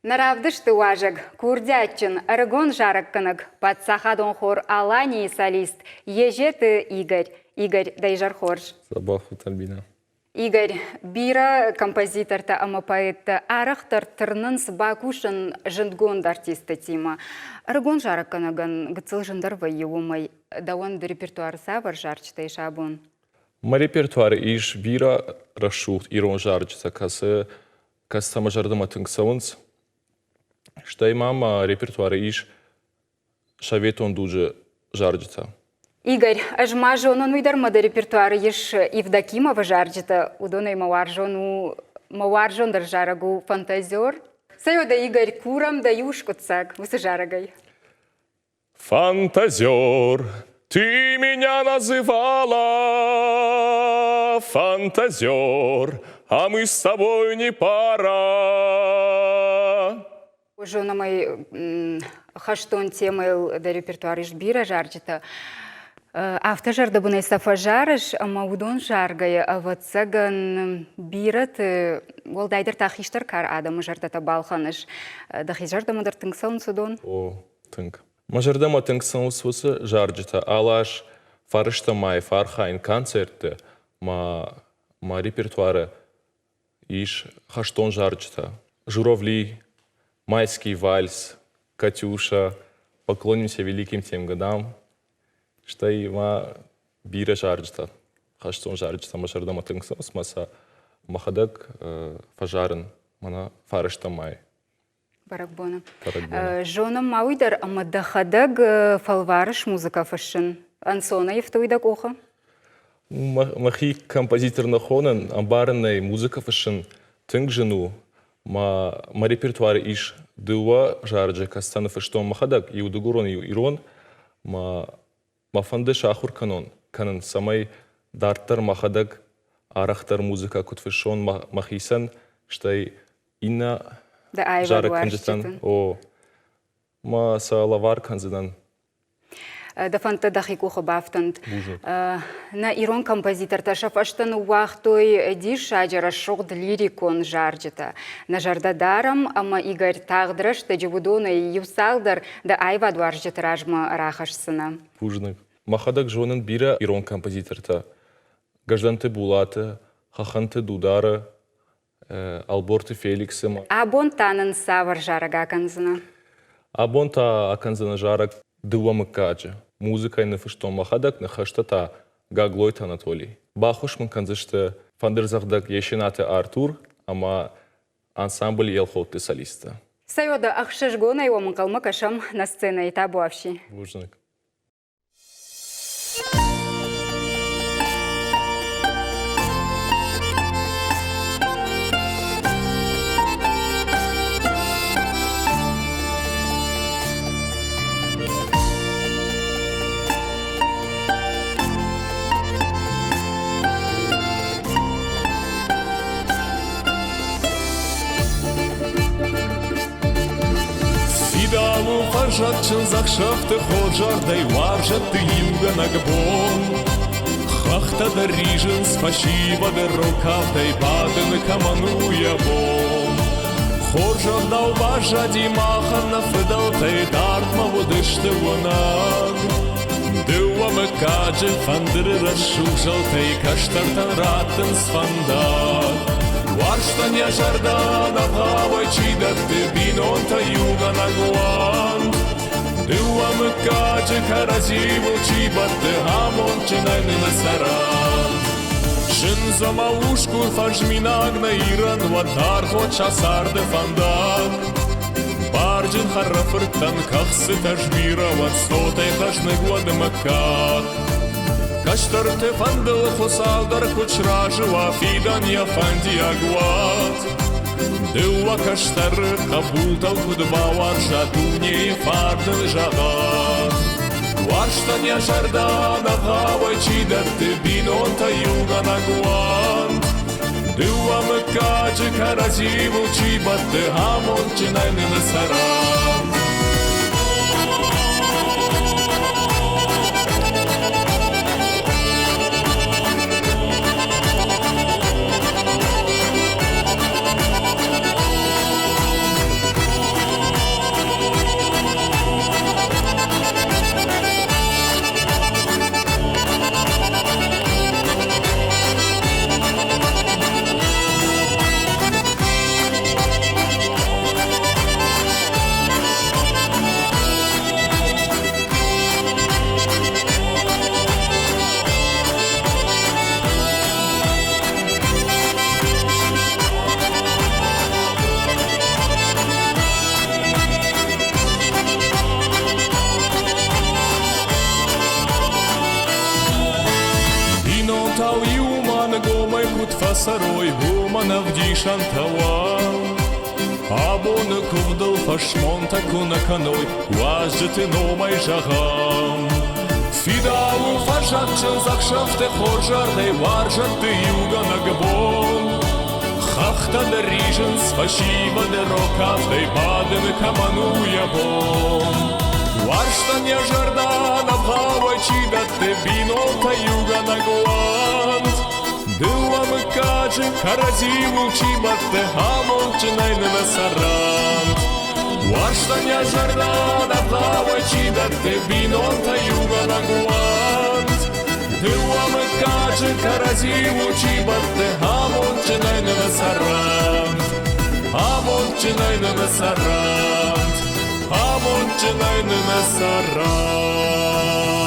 Наравдыш ты важек, курдятчин, аргон жаракканыг, подсахадон хор алани солист, ежеты Игорь. Игорь Дайжархорж. Сабахут Альбина. Игорь, бира композитор-то, ама поэт-то, арахтар тырнынс бакушын жындгонд артиста тима. Аргон жаракканаган гыцыл жындарвай еумай, дауан репертуар савар жарчта и шабун. Ма репертуар иш бира рашухт ирон жарчта, кас сама жардама тыңсауынс. Штай мама репертуар иш шаветон дуже жарчта. Игорь, ажма жонон уйдармады репертуары еш Евдокимова жарчта, удонай мауаржон дар жарагу фантазер. Сайода Игорь курам да юшкутсак, высы жарагай. Фантазер, ты меня называла, фантазер, а мы с тобой не пара. Жона мой хаштон темы да репертуары еш бира жарчта. Авто жарды бұнай сафа жарыш, ама удон жаргай, аватсаган бират, ол дайдыр тахиштар кар адамы жардата балханыш. Дахи жардамыдар тыңсалын судон? О, тыңк. Ма жардама тыңсалын сусы жаржыта. Алаш фарыштамай фархайн концерты, ма репертуары иш хаштон жаржыта. Журавли, майский вальс, Катюша, поклонимся великим тем годам. Штай ма бира жаржта, хаштон жаржта, ма жардама тыңсалыс, маса махадак фажарын, мана фарыштамай. Баракбона. Жонам мауидар, ама дахадаг фалварыш музыка фашын. Ансона ефтуйдаг оха? Махи композитор нахонен, амбарынай музыка фашын тыңг жену, ма репертуар иш дыва жарджа, кастаны фаштон махадак, и удугурон, и ирон, ма фанды шахур канон, самай дарттар махадак, арахтар музыка кутфашон махисан, штай инна жарак канжитан, ма салавар канзидан. Да фанта дахикуха бафтанд. На ирон композитор таша фаштан уахтой диш аджара шогд лирикон жарджита. На жардадарам, ама Игорь тагдраш, та джибудона и юсалдар, да айва дуарджит ражма рахашсына. Пужник. Махадак жонын бира ирон композиторта. Гажданты Булаты, Хаханты Дудары, Алборты Феликсы. Абон танын савар жарага канзына. Абон та аканзына жарак дыва мыкаджа. Музыкай на фыштон махадак на хаштата Гаглойт Анатолий. Бахошман канзышты фандерзахдак ешенаты Артур, ама ансамбль елхотты солиста. Сайода ахшашгона его мукалма кашам на сцене и табуавши. Пужник. Фидалу фажатчын закшафты ходжардай варжат ты юга нагбон. Хахта да рижен спасибо да рокавтай бадын камануя бон. Ходжарда уважа димахан на фидалтай дартма водышты вонан. Дыва мыкаджы фандыры расшужалтай каштартан раттын сфандан. Варштаня жардана павай чидат ты бинонта юга нагуан. Дыва мыкаджы каразиву чибат ты хамон чинайны насаран. Жын замалушку фажминагна иран вадар хоча сарды фандан. Барджин харафыртан кахсы тажбира ватстотай хашны гуады мыкак. Каштарты фандыл хусалдар кучражыва фидан я фанди агуат. Дыва каштары кабултал кудбавар жадуне фардыл жагат. Варштаня жардана хавай чидат ты бинонта юга нагуан. Дыва мыкаджы каразиву чибат ты хамон чинайны насаран. шантава Абоны кувдал фашмонта кунаканой Важжеты номай жагам Фидалу фажатчын закшафты хоржардай Варжаты юга нагбон Хахта да рижен спасибо да рокавдай Бадын камануя бом Варшта не жардана плавачи да ты бинота юга нагуант Дылам каджи каразиву чибатте хамончинай на сарант Варшта не жардана плавачи да ты бинота юга нагуант Дылам каджи каразиву чибатте хамончинай на сарант Хамончинай на сарант Хамончинай на сарант